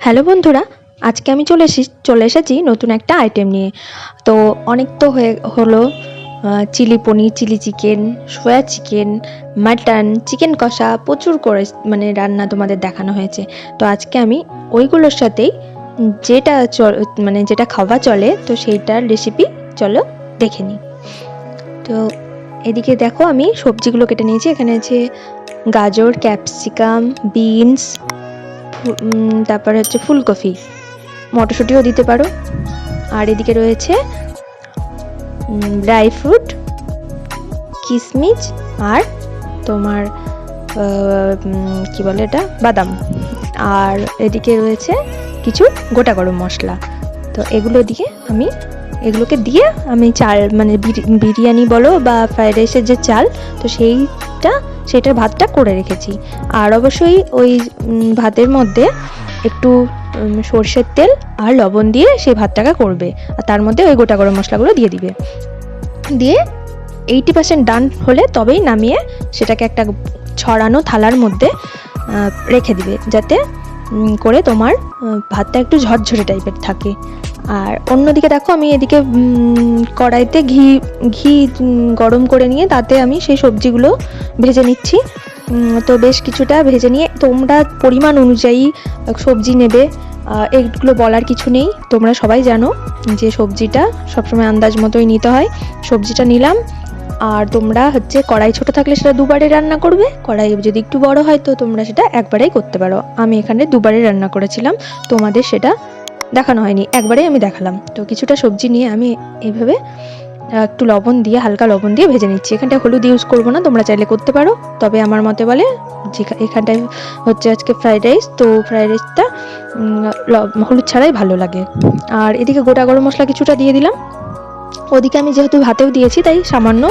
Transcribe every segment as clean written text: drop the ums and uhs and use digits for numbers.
Hello বন্ধুরা, আজকে আমি চলে এসেছি নতুন একটা আইটেম নিয়ে। তো অনেক তো হলো চিলি পনির, চিলি চিকেন, সোয়া চিকেন, মাটন, চিকেন কষা প্রচুর করে রান্না তোমাদের দেখানো হয়েছে। তো আজকে আমি ওইগুলোর সাথেই যেটা যেটা খাওয়া চলে তো সেইটার রেসিপি চলো দেখে নিই। তো এদিকে দেখো আমি সবজিগুলো কেটে নিয়েছি। এখানে আছে গাজর, ক্যাপসিকাম, বিনস, তারপরে হচ্ছে ফুলকপি, মটরশুঁটিও দিতে পারো। আর এদিকে রয়েছে ড্রাই ফ্রুট, কিশমিশ, আর তোমার কি বলে এটা, বাদাম। আর এদিকে রয়েছে কিছু গোটা গরম মশলা। তো এগুলোকে দিয়ে আমি চাল বিরিয়ানি বলো বা ফ্রাইড রাইসের যে চাল, তো সেইটার ভাতটা করে রেখেছি। আর অবশ্যই ওই ভাতের মধ্যে একটু সর্ষের তেল আর লবণ দিয়ে সেই ভাতটাকে করবে, আর তার মধ্যে ওই গোটা গরম মশলাগুলো দিয়ে দিবে। দিয়ে 80% ডান হলে তবেই নামিয়ে সেটাকে একটা ছড়ানো থালার মধ্যে রেখে দিবে, যাতে করে তোমার ভাতটা একটু ঝরঝরে টাইপের থাকে। আর অন্যদিকে দেখো আমি এদিকে কড়াইতে ঘি গরম করে নিয়ে তাতে আমি সেই সবজিগুলো ভেজে নিচ্ছি। তো বেশ কিছুটা ভেজে নিয়ে তোমরা পরিমাণ অনুযায়ী সবজি নেবে, এগুলো বলার কিছু নেই। তোমরা সবাই জানো যে সবজিটা সবসময় আন্দাজ মতোই নিতে হয়। সবজিটা নিলাম। আর তোমরা হচ্ছে কড়াই ছোট থাকলে সেটা দুবারে রান্না করবে, কড়াই যদি একটু বড় হয় তো তোমরা সেটা একবারেই করতে পারো। আমি এখানে দুবারে রান্না করেছিলাম, তোমাদের সেটা দেখানো হয়নি, একবারেই আমি দেখালাম। তো কিছুটা সবজি নিয়ে আমি এইভাবে একটু হালকা লবণ দিয়ে ভেজে নিচ্ছি। এখানটায় হলুদ ইউজ করবো না, তোমরা চাইলে করতে পারো, তবে আমার মতে বলে যে এখানটায় হচ্ছে আজকে ফ্রাইড রাইস, তো ফ্রাইড রাইসটা হলুদ ছাড়াই ভালো লাগে। আর এদিকে গোটা গরম মশলা কিছুটা দিয়ে দিলাম। ওদিকে আমি যেহেতু ভাতেও দিয়েছি তাই সামান্য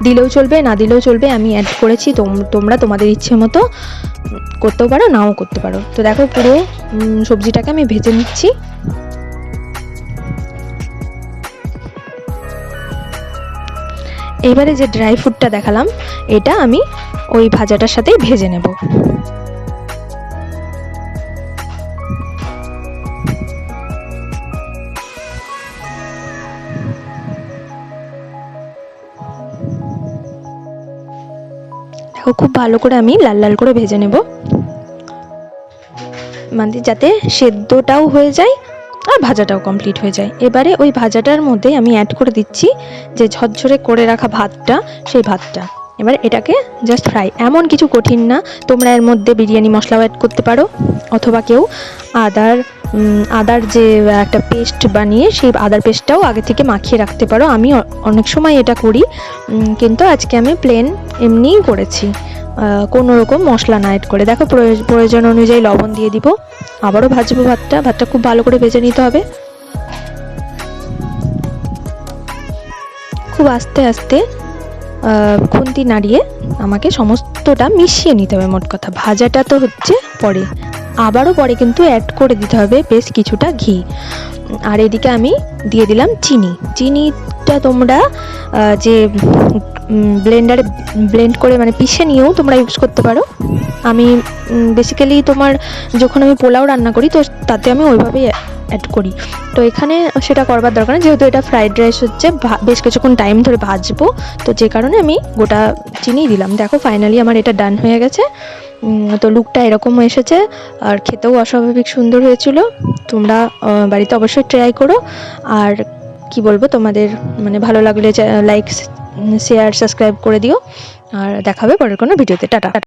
দিলেও চলবে, না দিলেও চলবে, আমি অ্যাড করেছি। তোমরা তোমাদের ইচ্ছে মতো করতেও পারো, নাও করতে পারো। তো দেখো পুরো সবজিটাকে আমি ভেজে নিচ্ছি। এবারে যে ড্রাই ফ্রুটটা দেখালাম, এটা আমি ওই ভাজাটার সাথেই ভেজে নেব। দেখো খুব ভালো করে আমি লাল লাল করে ভেজে নেব, যাতে সেদ্ধটাও হয়ে যায় আর ভাজাটাও কমপ্লিট হয়ে যায়। এবারে ওই ভাজাটার মধ্যে আমি অ্যাড করে দিচ্ছি যে ঝরঝরে করে রাখা ভাতটা, সেই ভাতটা। এবার এটাকে জাস্ট ফ্রাই, এমন কিছু কঠিন না। তোমরা এর মধ্যে বিরিয়ানি মশলাও অ্যাড করতে পারো, অথবা কেউ আদার যে একটা পেস্ট বানিয়ে সেই আদার পেস্টটাও আগে থেকে মাখিয়ে রাখতে পারো। আমি অনেক সময় এটা করি, কিন্তু আজকে আমি প্লেন এমনিই করেছি, কোনো রকম মশলা না অ্যাড করে। দেখো প্রয়োজন অনুযায়ী লবণ দিয়ে দিব। আবারও ভাজবো ভাতটা খুব ভালো করে ভেজে নিতে হবে। খুব আস্তে আস্তে খুন্তি নাড়িয়ে আমাকে সমস্তটা মিশিয়ে নিতে হবে। মোট কথা ভাজাটা তো হচ্ছে পরে, আবারও পরে কিন্তু অ্যাড করে দিতে হবে বেশ কিছুটা ঘি। আর এদিকে আমি দিয়ে দিলাম চিনিটা তোমরা যে ব্লেন্ডারে ব্লেন্ড করে পিষে নিয়েও তোমরা ইউজ করতে পারো। আমি বেসিক্যালি যখন আমি পোলাও রান্না করি তো তাতে আমি ওইভাবেই অ্যাড করি। তো এখানে সেটা করবার দরকার নেই, যেহেতু এটা ফ্রাইড রাইস হচ্ছে, বেশ কিছুক্ষণ টাইম ধরে ভাজবো, তো যে কারণে আমি গোটা চিনি দিলাম। দেখো ফাইনালি আমার এটা ডান হয়ে গেছে। তো লুকটা এরকম এসেছে, আর খেতেও অস্বাভাবিক সুন্দর হয়েছিল। তোমরা বাড়িতে অবশ্যই ট্রাই করো। আর কি বলবো, তোমাদের ভালো লাগলে লাইক, শেয়ার, সাবস্ক্রাইব করে দিও। আর দেখা হবে পরের কোনো ভিডিওতে। টাটা।